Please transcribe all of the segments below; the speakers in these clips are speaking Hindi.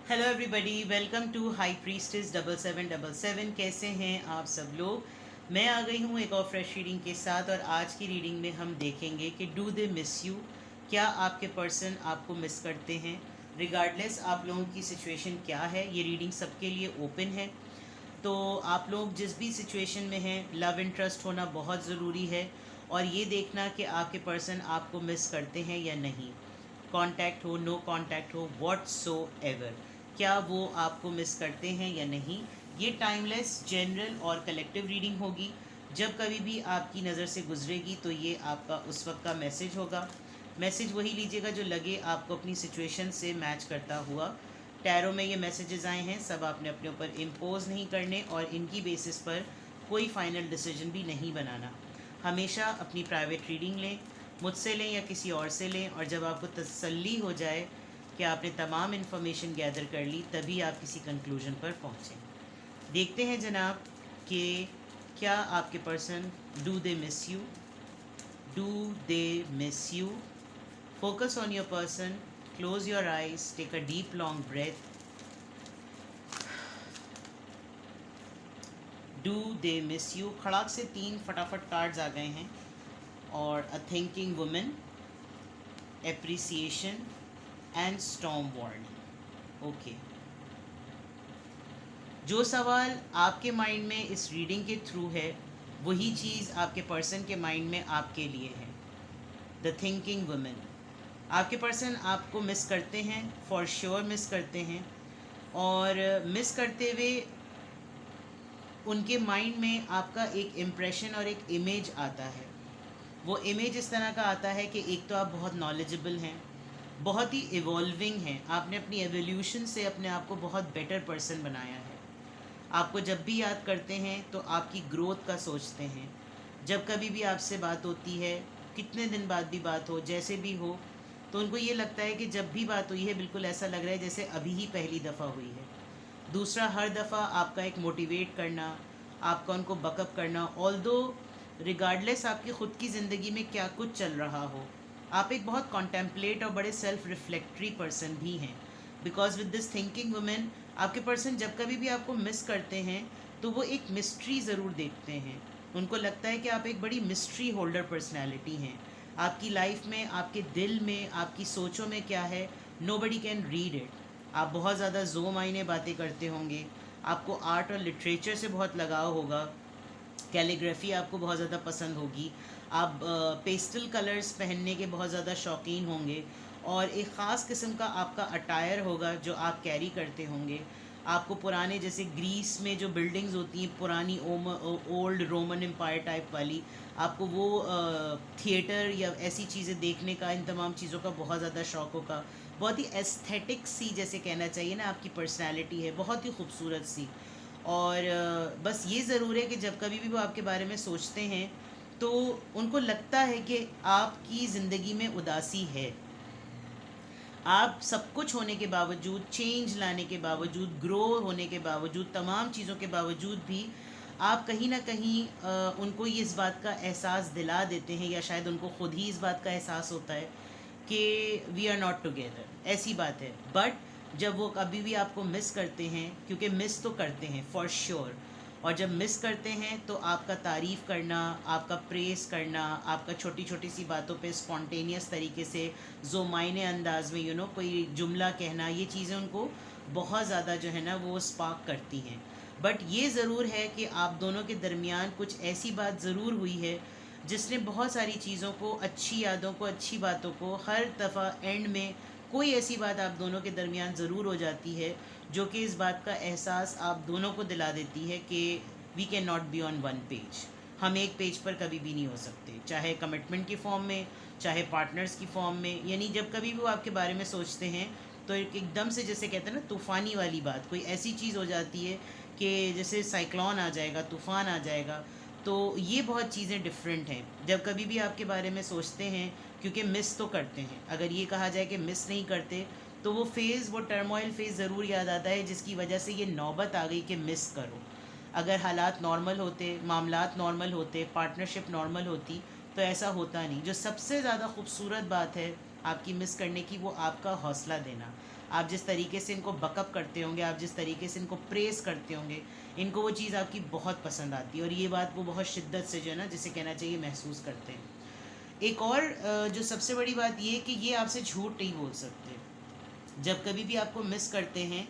Hello everybody, welcome to High Priestess 7777। कैसे हैं आप सब लोग। मैं आ गई हूँ एक और फ्रेश रीडिंग के साथ, और आज की रीडिंग में हम देखेंगे कि डू दे मिस यू। क्या आपके पर्सन आपको मिस करते हैं, रिगार्डलेस आप लोगों की सिचुएशन क्या है। ये रीडिंग सबके लिए ओपन है, तो आप लोग जिस भी सिचुएशन में हैं, लव इंटरेस्ट होना बहुत ज़रूरी है, और ये देखना कि आपके पर्सन आपको मिस करते हैं या नहीं। कांटेक्ट हो, नो कांटेक्ट हो, व्हाट्सो एवर, क्या वो आपको मिस करते हैं या नहीं। ये टाइमलेस, जनरल और कलेक्टिव रीडिंग होगी। जब कभी भी आपकी नज़र से गुजरेगी तो ये आपका उस वक्त का मैसेज होगा। मैसेज वही लीजिएगा जो लगे आपको अपनी सिचुएशन से मैच करता हुआ। टैरो में ये मैसेजेस आए हैं, सब आपने अपने ऊपर इम्पोज नहीं करने, और इनकी बेसिस पर कोई फाइनल डिसीजन भी नहीं बनाना। हमेशा अपनी प्राइवेट रीडिंग लें, मुझसे लें या किसी और से लें, और जब आपको तसल्ली हो जाए कि आपने तमाम इन्फॉर्मेशन गैदर कर ली, तभी आप किसी कंक्लूजन पर पहुँचें। देखते हैं जनाब कि क्या आपके person do they miss you, do they miss you. Focus on your person, close your eyes, take a deep long breath. Do they miss you, खड़ाक से 3 फटाफट कार्ड्स आ गए हैं, और a thinking women, appreciation and storm warning. Okay, जो सवाल आपके माइंड में इस रीडिंग के थ्रू है, वही चीज़ आपके पर्सन के माइंड में आपके लिए है। द थिंकिंग वुमेन, आपके पर्सन आपको मिस करते हैं, फॉर श्योर मिस करते हैं, और मिस करते हुए उनके माइंड में आपका एक इम्प्रेशन और एक इमेज आता है। वो इमेज इस तरह का आता है कि एक तो आप बहुत नॉलेजेबल हैं, बहुत ही इवॉल्विंग हैं, आपने अपनी एवोल्यूशन से अपने आप को बहुत बेटर पर्सन बनाया है। आपको जब भी याद करते हैं तो आपकी ग्रोथ का सोचते हैं। जब कभी भी आपसे बात होती है, कितने दिन बाद भी बात हो, जैसे भी हो, तो उनको ये लगता है कि जब भी बात हुई है बिल्कुल ऐसा लग रहा है जैसे अभी ही पहली दफ़ा हुई है। दूसरा, हर दफ़ा आपका एक मोटिवेट करना, आपका उनको बकअप करना, ऑल्दो रिगार्डलेस आपकी ख़ुद की ज़िंदगी में क्या कुछ चल रहा हो, आप एक बहुत कॉन्टेम्पलेट और बड़े सेल्फ रिफ्लेक्टरी पर्सन भी हैं। Because with this thinking women, आपके पर्सन जब कभी भी आपको मिस करते हैं तो वो एक मिस्ट्री ज़रूर देखते हैं। उनको लगता है कि आप एक बड़ी मिस्ट्री होल्डर पर्सनैलिटी हैं। आपकी लाइफ में, आपके दिल में, आपकी सोचों में क्या है, nobody can read it. आप बहुत ज़्यादा जो मायने बातें करते होंगे, आपको आर्ट और लिटरेचर से बहुत लगाव होगा, कैलीग्राफी आपको बहुत ज़्यादा पसंद होगी, आप पेस्टल कलर्स पहनने के बहुत ज़्यादा शौकीन होंगे, और एक ख़ास किस्म का आपका अटायर होगा जो आप कैरी करते होंगे। आपको पुराने, जैसे ग्रीस में जो बिल्डिंग्स होती हैं पुरानी, ओल्ड रोमन एम्पायर टाइप वाली, आपको वो थिएटर या ऐसी चीज़ें देखने का, इन तमाम चीज़ों का बहुत ज़्यादा शौक़ होगा। बहुत ही एस्थेटिक सी, जैसे कहना चाहिए ना, आपकी पर्सनैलिटी है, बहुत ही खूबसूरत सी। और बस ये ज़रूर है कि जब कभी भी वो आपके बारे में सोचते हैं तो उनको लगता है कि आपकी ज़िंदगी में उदासी है। आप सब कुछ होने के बावजूद, चेंज लाने के बावजूद, ग्रो होने के बावजूद, तमाम चीज़ों के बावजूद भी आप कहीं ना कहीं उनको ये इस बात का एहसास दिला देते हैं, या शायद उनको ख़ुद ही इस बात का एहसास होता है कि वी आर नॉट टुगेदर। ऐसी बात है। बट जब वो कभी भी आपको मिस करते हैं, क्योंकि मिस तो करते हैं फॉर श्योर, और जब मिस करते हैं तो आपका तारीफ़ करना, आपका प्रेस करना, आपका छोटी छोटी सी बातों पे स्पॉन्टेनियस तरीके से जो मायने अंदाज में कोई जुमला कहना, ये चीज़ें उनको बहुत ज़्यादा जो है ना वो स्पार्क करती हैं। बट ये ज़रूर है कि आप दोनों के दरमियान कुछ ऐसी बात ज़रूर हुई है जिसने बहुत सारी चीज़ों को, अच्छी यादों को, अच्छी बातों को, हर दफ़ा एंड में कोई ऐसी बात आप दोनों के दरमियान ज़रूर हो जाती है जो कि इस बात का एहसास आप दोनों को दिला देती है कि we cannot be on one page. हम एक पेज पर कभी भी नहीं हो सकते, चाहे कमिटमेंट की फॉर्म में, चाहे पार्टनर्स की फॉर्म में। यानी जब कभी भी वो आपके बारे में सोचते हैं तो एकदम से, जैसे कहते हैं ना, तूफ़ानी वाली बात, कोई ऐसी चीज़ हो जाती है कि जैसे साइक्लोन आ जाएगा, तूफ़ान आ जाएगा। तो ये बहुत चीज़ें डिफरेंट हैं जब कभी भी आपके बारे में सोचते हैं, क्योंकि मिस तो करते हैं। अगर ये कहा जाए कि मिस नहीं करते, तो वो फ़ेज़, वो टर्मोइल फ़ेज़ ज़रूर याद आता है जिसकी वजह से ये नौबत आ गई कि मिस करो। अगर हालात नॉर्मल होते, मामलात नॉर्मल होते, पार्टनरशिप नॉर्मल होती, तो ऐसा होता नहीं। जो सबसे ज़्यादा खूबसूरत बात है आपकी मिस करने की, वो आपका हौसला देना, आप जिस तरीके से इनको बकअप करते होंगे, आप जिस तरीके से इनको प्रेस करते होंगे, इनको वो चीज़ आपकी बहुत पसंद आती है और ये बात वो बहुत शिद्दत से जो है ना, जिसे कहना चाहिए, महसूस करते हैं। एक और जो सबसे बड़ी बात ये है कि ये आपसे झूठ नहीं बोल सकते। जब कभी भी आपको मिस करते हैं,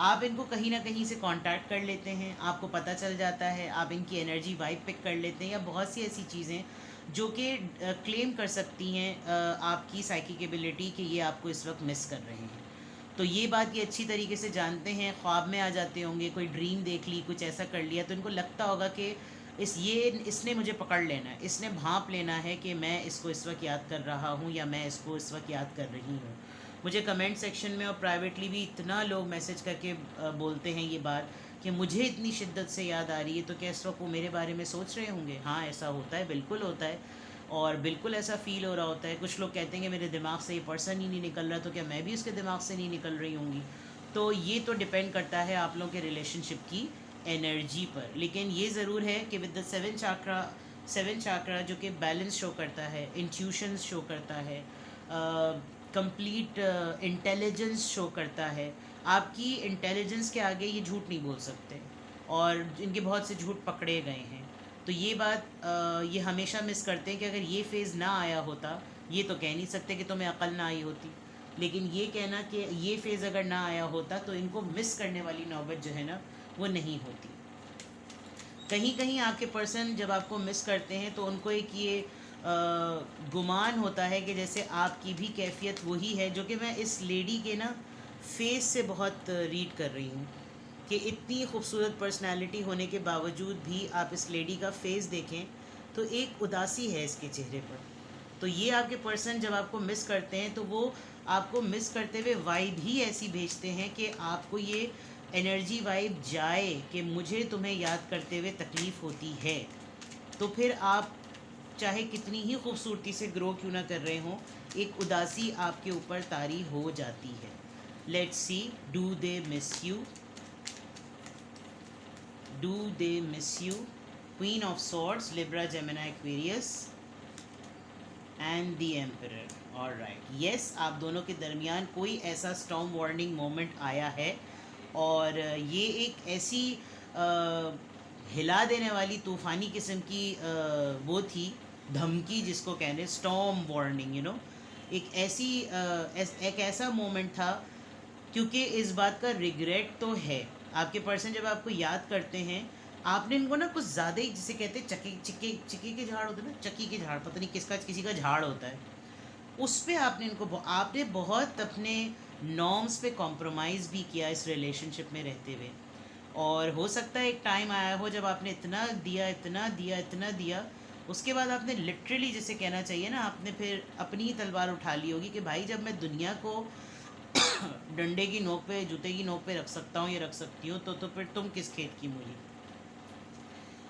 आप इनको कहीं ना कहीं से कांटेक्ट कर लेते हैं, आपको पता चल जाता है, आप इनकी एनर्जी वाइब पिक कर लेते हैं, या बहुत सी ऐसी चीज़ें जो कि क्लेम कर सकती हैं आपकी साइकिक एबिलिटी कि ये आपको इस वक्त मिस कर रहे हैं। तो ये बात ये अच्छी तरीके से जानते हैं, ख्वाब में आ जाते होंगे, कोई ड्रीम देख ली, कुछ ऐसा कर लिया, तो इनको लगता होगा कि इसने मुझे पकड़ लेना है, इसने भांप लेना है कि मैं इसको इस वक्त याद कर रहा हूँ या मैं इसको इस वक्त याद कर रही हूँ। मुझे कमेंट सेक्शन में और प्राइवेटली भी इतना लोग मैसेज करके बोलते हैं ये बात कि मुझे इतनी शिद्दत से याद आ रही है, तो क्या इस वक्त वो मेरे बारे में सोच रहे होंगे? हाँ, ऐसा होता है, बिल्कुल होता है, और बिल्कुल ऐसा फ़ील हो रहा होता है। कुछ लोग कहते हैं कि मेरे दिमाग से ये पर्सन ही नहीं निकल रहा, तो क्या मैं भी उसके दिमाग से नहीं निकल रही होंगी? तो ये तो डिपेंड करता है आप लोगों के रिलेशनशिप की एनर्जी पर। लेकिन ये ज़रूर है कि विद द सेवन चाक्रा जो कि बैलेंस शो करता है, इंट्यूशंस शो करता है, कंप्लीट इंटेलिजेंस शो करता है। आपकी इंटेलिजेंस के आगे ये झूठ नहीं बोल सकते, और इनके बहुत से झूठ पकड़े गए हैं। तो ये बात ये हमेशा मिस करते हैं कि अगर ये फेज़ ना आया होता, ये तो कह नहीं सकते कि तुम्हें अकल ना आई होती, लेकिन ये कहना कि ये फेज़ अगर ना आया होता तो इनको मिस करने वाली नौबत जो है ना, वो नहीं होती। कहीं कहीं आपके पर्सन जब आपको मिस करते हैं तो उनको एक ये गुमान होता है कि जैसे आपकी भी कैफियत वही है, जो कि मैं इस लेडी के ना फेस से बहुत रीड कर रही हूँ कि इतनी खूबसूरत पर्सनालिटी होने के बावजूद भी आप इस लेडी का फेस देखें तो एक उदासी है इसके चेहरे पर। तो ये आपके पर्सन जब आपको मिस करते हैं तो वो आपको मिस करते हुए वाइब ही ऐसी भेजते हैं कि आपको ये एनर्जी वाइब जाए कि मुझे तुम्हें याद करते हुए तकलीफ़ होती है। तो फिर आप चाहे कितनी ही खूबसूरती से ग्रो क्यों ना कर रहे हों, एक उदासी आपके ऊपर तारी हो जाती है। Let's see, do they miss you? Do they miss you? Queen of swords, Libra, Gemini, Aquarius and the emperor. Alright, yes, आप दोनों के दरमियान कोई ऐसा स्टॉर्म वार्निंग मोमेंट आया है, और ये एक ऐसी हिला देने वाली तूफ़ानी किस्म की वो थी धमकी, जिसको कहने स्टॉर्म वार्निंग, एक एक ऐसा मोमेंट था, क्योंकि इस बात का रिग्रेट तो है। आपके पर्सन जब आपको याद करते हैं, आपने इनको ना कुछ ज़्यादा ही, जिसे कहते हैं चिक्की के झाड़ होते हैं ना, चक्की के झाड़, पता नहीं किसी का झाड़ होता है, उस पर आपने बहुत अपने नॉर्म्स पे कॉम्प्रोमाइज़ भी किया इस रिलेशनशिप में रहते हुए। और हो सकता है एक टाइम आया हो जब आपने इतना दिया, उसके बाद आपने लिटरली, जिसे कहना चाहिए ना, आपने फिर अपनी ही तलवार उठा ली होगी कि भाई जब मैं दुनिया को डंडे की नोक पे, जूते की नोक पे रख सकता हूँ, ये रख सकती हूँ, तो फिर तुम किस खेत की मूली।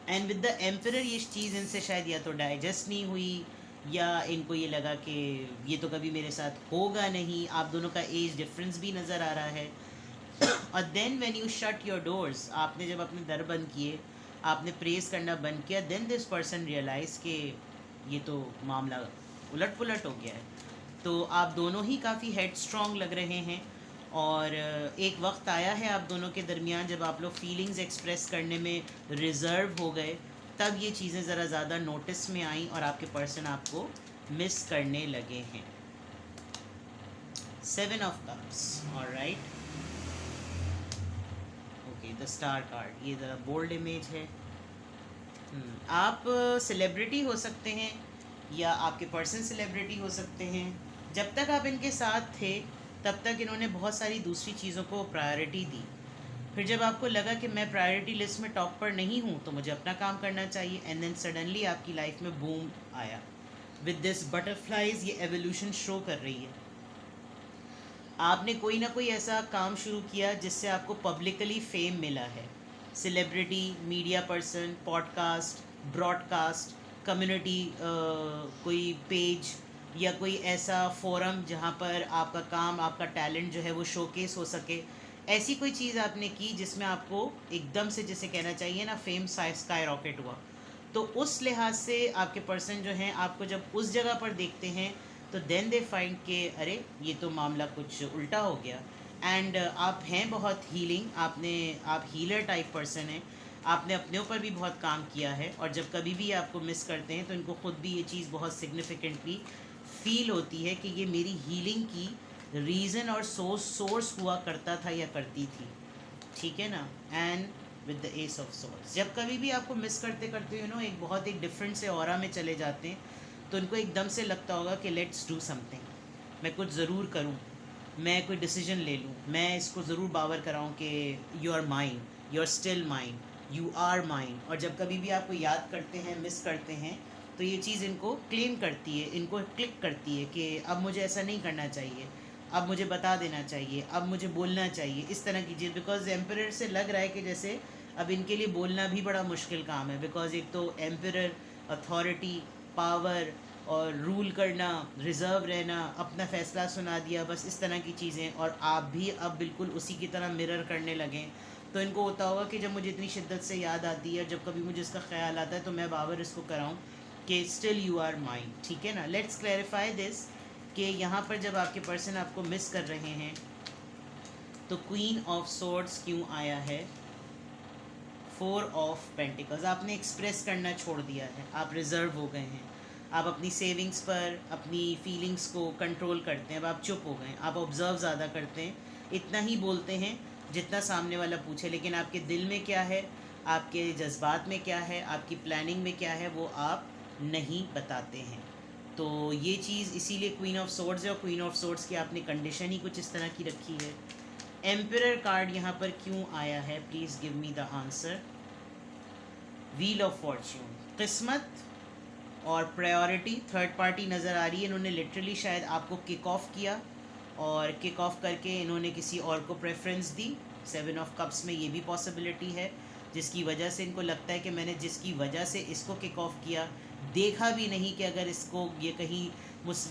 एंड विद द एम्परर ये चीज़ इनसे शायद या तो डाइजेस्ट नहीं हुई, या इनको ये लगा कि ये तो कभी मेरे साथ होगा नहीं। आप दोनों का एज डिफरेंस भी नज़र आ रहा है। और then when you shut your doors, आपने जब अपने दर बंद किए, आपने प्रेस करना बंद किया, देन दिस पर्सन रियलाइज़ कि ये तो मामला उलट पुलट हो गया है। तो आप दोनों ही काफ़ी हेड स्ट्रॉन्ग लग रहे हैं, और एक वक्त आया है आप दोनों के दरमियान जब आप लोग फीलिंग्स एक्सप्रेस करने में रिज़र्व हो गए, तब ये चीज़ें ज़रा ज़्यादा नोटिस में आई और आपके पर्सन आपको मिस करने लगे हैं। 7 of cups, alright, okay, the star card, ये ज़रा बोल्ड इमेज है। आप सेलिब्रिटी हो सकते हैं, या आपके पर्सन सेलिब्रिटी हो सकते हैं। जब तक आप इनके साथ थे तब तक इन्होंने बहुत सारी दूसरी चीज़ों को प्रायोरिटी दी। फिर जब आपको लगा कि मैं प्रायोरिटी लिस्ट में टॉप पर नहीं हूँ, तो मुझे अपना काम करना चाहिए, एंड देन सडनली आपकी लाइफ में बूम आया। विद दिस बटरफ्लाइज ये एवोल्यूशन शो कर रही है। आपने कोई ना कोई ऐसा काम शुरू किया जिससे आपको पब्लिकली फेम मिला है। Celebrity, media person, podcast, broadcast, community कोई पेज, या कोई ऐसा फोरम जहाँ पर आपका काम, आपका टैलेंट जो है वो शोकेस हो सके। ऐसी कोई चीज़ आपने की जिसमें आपको एकदम से, जिसे कहना चाहिए ना, फेम स्काई रॉकेट हुआ। तो उस लिहाज से आपके पर्सन जो हैं, आपको जब उस जगह पर देखते हैं तो देन दे फाइंड के अरे ये तो मामला कुछ उल्टा हो गया। एंड आप हैं बहुत हीलिंग, आप हीलर टाइप पर्सन हैं, आपने अपने ऊपर भी बहुत काम किया है, और जब कभी भी आपको मिस करते हैं तो इनको खुद भी ये चीज़ बहुत सिग्निफिकेंटली फील होती है कि ये मेरी हीलिंग की रीज़न और सोर्स हुआ करता था या करती थी, ठीक है ना। And with the S of swords, जब कभी भी आपको मिस करते करते एक बहुत एक डिफरेंट से ऑरा में चले जाते हैं, तो इनको एकदम से लगता होगा कि लेट्स डू समथिंग, मैं कुछ ज़रूर करूँ, मैं कोई डिसीजन ले लूँ, मैं इसको ज़रूर बावर कराऊँ कि you are mine, you are still mine, you are mine. और जब कभी भी आपको याद करते हैं, मिस करते हैं, तो ये चीज़ इनको क्लेम करती है, इनको क्लिक करती है कि अब मुझे ऐसा नहीं करना चाहिए, अब मुझे बता देना चाहिए, अब मुझे बोलना चाहिए, इस तरह की चीज़। बिकॉज एम्परर से लग रहा है कि जैसे अब इनके लिए बोलना भी बड़ा मुश्किल काम है, बिकॉज एक तो एम्परर, अथॉरिटी, पावर और रूल करना, रिज़र्व रहना, अपना फ़ैसला सुना दिया, बस इस तरह की चीज़ें, और आप भी अब बिल्कुल उसी की तरह मिरर करने लगें। तो इनको होता होगा कि जब मुझे इतनी शिद्दत से याद आती है, जब कभी मुझे इसका ख्याल आता है, तो मैं बाबर इसको कराऊँ कि स्टिल यू आर माइंड, ठीक है ना। लेट्स क्लैरिफाई दिस कि यहाँ पर जब आपके पर्सन आपको मिस कर रहे हैं तो क्वीन ऑफ सोर्ड्स क्यों आया है, 4 ऑफ पेंटिकल्स, आपने एक्सप्रेस करना छोड़ दिया है, आप रिज़र्व हो गए हैं, आप अपनी सेविंग्स पर अपनी फीलिंग्स को कंट्रोल करते हैं, अब आप चुप हो गए, आप ऑब्ज़र्व ज़्यादा करते हैं, इतना ही बोलते हैं जितना सामने वाला पूछे, लेकिन आपके दिल में क्या है, आपके जज्बात में क्या है, आपकी प्लानिंग में क्या है, वो आप नहीं बताते हैं। तो ये चीज़ इसीलिए क्वीन ऑफ सोर्ड्स है, और क्वीन ऑफ सोर्ड्स की आपने कंडीशन ही कुछ इस तरह की रखी है। एम्परर कार्ड यहाँ पर क्यों आया है, please give me the answer. Wheel of Fortune, किस्मत और प्रायोरिटी, थर्ड पार्टी नज़र आ रही है, इन्होंने लिटरली शायद आपको किक ऑफ किया, और किक ऑफ करके इन्होंने किसी और को प्रेफरेंस दी। 7 ऑफ कप्स में ये भी पॉसिबिलिटी है, जिसकी वजह से इनको लगता है कि मैंने जिसकी वजह से इसको किक ऑफ किया, देखा भी नहीं कि अगर इसको ये कहीं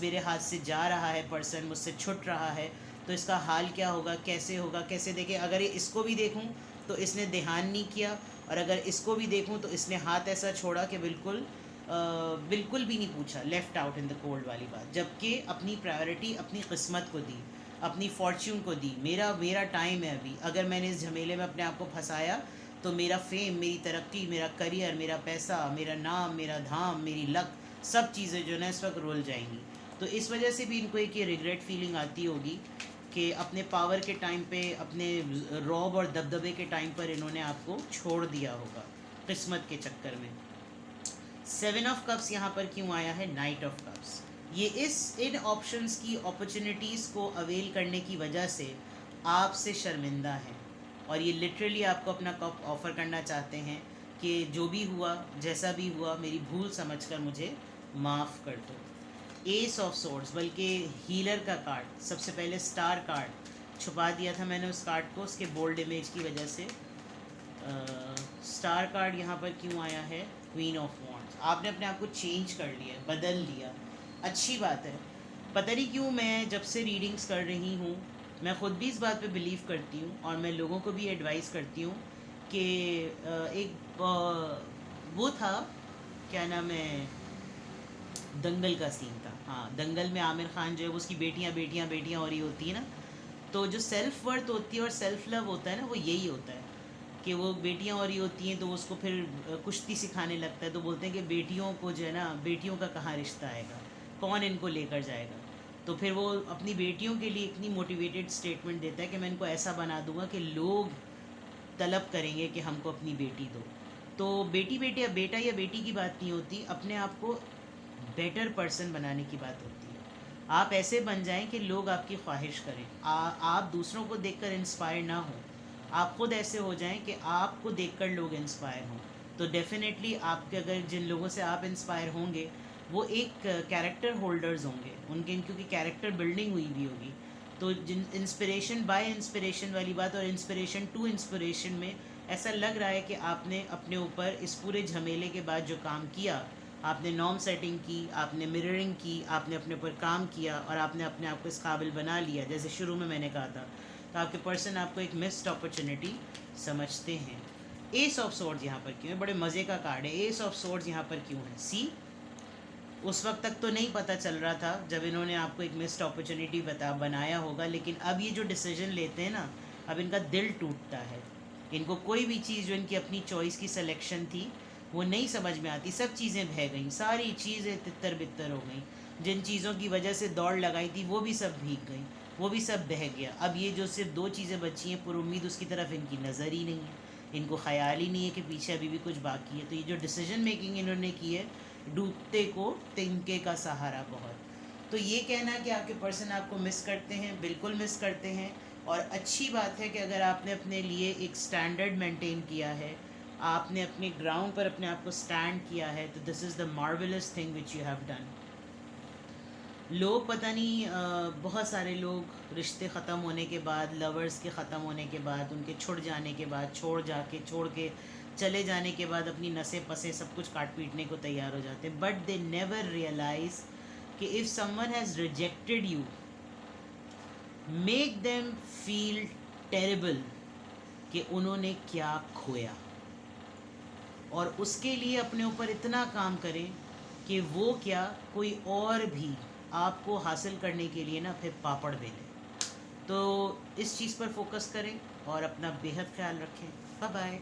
मेरे हाथ से जा रहा है, पर्सन मुझसे छुट रहा है, तो इसका हाल क्या होगा, कैसे देखें। अगर ये इसको भी देखूं तो इसने ध्यान नहीं किया, और अगर इसको भी देखूं तो इसने हाथ ऐसा छोड़ा कि बिल्कुल भी नहीं पूछा, left out in the cold वाली बात। जबकि अपनी प्रायोरिटी अपनी किस्मत को दी, अपनी फॉर्च्यून को दी, मेरा टाइम है अभी, अगर मैंने इस झमेले में अपने आप को फंसाया तो मेरा फेम, मेरी तरक्की, मेरा करियर, मेरा पैसा, मेरा नाम, मेरा धाम, मेरी लक, सब चीज़ें जो ना इस वक्त रोल जाएंगी। तो इस वजह से भी इनको एक ये रिग्रेट फीलिंग आती होगी कि अपने पावर के टाइम पे, अपने रौब और दबदबे के टाइम पर इन्होंने आपको छोड़ दिया होगा किस्मत के चक्कर में। 7 ऑफ कप्स यहाँ पर क्यों आया है, नाइट ऑफ कप्स, ये इन ऑप्शंस की अपॉर्चुनिटीज़ को अवेल करने की वजह से आपसे शर्मिंदा हैं, और ये लिटरली आपको अपना कप ऑफ़र करना चाहते हैं कि जो भी हुआ, जैसा भी हुआ, मेरी भूल समझकर मुझे माफ़ कर दो। एस ऑफ सोर्ड्स, बल्कि हीलर का कार्ड, सबसे पहले स्टार कार्ड छुपा दिया था मैंने उस कार्ड को उसके बोल्ड इमेज की वजह से। स्टार कार्ड यहाँ पर क्यों आया है, क्वीन ऑफ वॉन्ड्स, आपने अपने आप को चेंज कर लिया, बदल लिया, अच्छी बात है। पता नहीं क्यों मैं जब से रीडिंग्स कर रही हूँ, मैं ख़ुद भी इस बात पे बिलीव करती हूँ, और मैं लोगों को भी एडवाइस करती हूँ कि वो था, क्या नाम है, दंगल का सीन था, हाँ, दंगल में आमिर खान जो है, उसकी बेटियाँ और ही होती है ना, तो जो सेल्फ वर्थ होती है और सेल्फ लव होता है ना, वो यही होता है कि वो बेटियां और ही होती हैं, तो उसको फिर कुश्ती सिखाने लगता है, तो बोलते हैं कि बेटियों को जो है ना, बेटियों का कहाँ रिश्ता आएगा, कौन इनको लेकर जाएगा। तो फिर वो अपनी बेटियों के लिए इतनी मोटिवेटेड स्टेटमेंट देता है कि मैं इनको ऐसा बना दूंगा कि लोग तलब करेंगे कि हमको अपनी बेटी दो। तो बेटी या बेटी की बात नहीं होती, अपने आप को बेटर पर्सन बनाने की बात होती है। आप ऐसे बन जाएं कि लोग आपकी ख्वाहिश करें, आप दूसरों को देखकर इंस्पायर ना हो, आप खुद ऐसे हो जाएं कि आपको देखकर लोग इंस्पायर हों। तो डेफिनेटली आपके, अगर जिन लोगों से आप इंस्पायर होंगे वो एक कैरेक्टर होल्डर्स होंगे, उनके क्योंकि कैरेक्टर बिल्डिंग हुई भी होगी। तो जिन इंस्पिरेशन बाय इंस्पिरेशन वाली बात और इंस्पिरेशन टू इंस्पिरेशन में ऐसा लग रहा है कि आपने अपने ऊपर इस पूरे झमेले के बाद जो काम किया, आपने नॉर्म सेटिंग की, आपने मिररिंग की, आपने अपने ऊपर काम किया, और आपने अपने आप को इस काबिल बना लिया, जैसे शुरू में मैंने कहा था। तो आपके पर्सन आपको एक मिस्ड अपॉर्चुनिटी समझते हैं। एस ऑफ सोर्ड्स यहाँ पर क्यों है, बड़े मज़े का कार्ड है। एस ऑफ सोर्ड्स यहाँ पर क्यों है, सी उस वक्त तक तो नहीं पता चल रहा था जब इन्होंने आपको एक मिस्ड अपॉर्चुनिटी बनाया होगा, लेकिन अब ये जो डिसीजन लेते हैं ना, अब इनका दिल टूटता है। इनको कोई भी चीज़ जो इनकी अपनी चॉइस की सिलेक्शन थी वो नहीं समझ में आती, सब चीज़ें बह गई, सारी चीज़ें तितर बितर हो गई। जिन चीज़ों की वजह से दौड़ लगाई थी वो भी सब भीग गई, वो भी सब बह गया। अब ये जो सिर्फ दो चीज़ें बची हैं, पुरुम्मीद उसकी तरफ इनकी नज़र ही नहीं है, इनको ख्याल ही नहीं है कि पीछे अभी भी कुछ बाकी है। तो ये जो डिसीजन मेकिंग इन्होंने की है, डूबते को तिनके का सहारा बहुत। तो ये कहना कि आपके पर्सन आपको मिस करते हैं, बिल्कुल मिस करते हैं। और अच्छी बात है कि अगर आपने अपने लिए एक स्टैंडर्ड मेंटेन किया है, आपने अपने ग्राउंड पर अपने आप को स्टैंड किया है, तो this is the marvellous thing which you have done. लोग पता नहीं बहुत सारे लोग रिश्ते ख़त्म होने के बाद, लवर्स के ख़त्म होने के बाद, उनके छुड़ जाने के बाद, छोड़ के चले जाने के बाद अपनी नसें पसें सब कुछ काट पीटने को तैयार हो जाते हैं। बट दे नेवर रियलाइज कि if someone has rejected you, make them feel terrible कि उन्होंने क्या खोया, और उसके लिए अपने ऊपर इतना काम करें कि वो क्या, कोई और भी आपको हासिल करने के लिए ना फिर पापड़ बेले। तो इस चीज़ पर फोकस करें और अपना बेहद ख्याल रखें। Bye bye.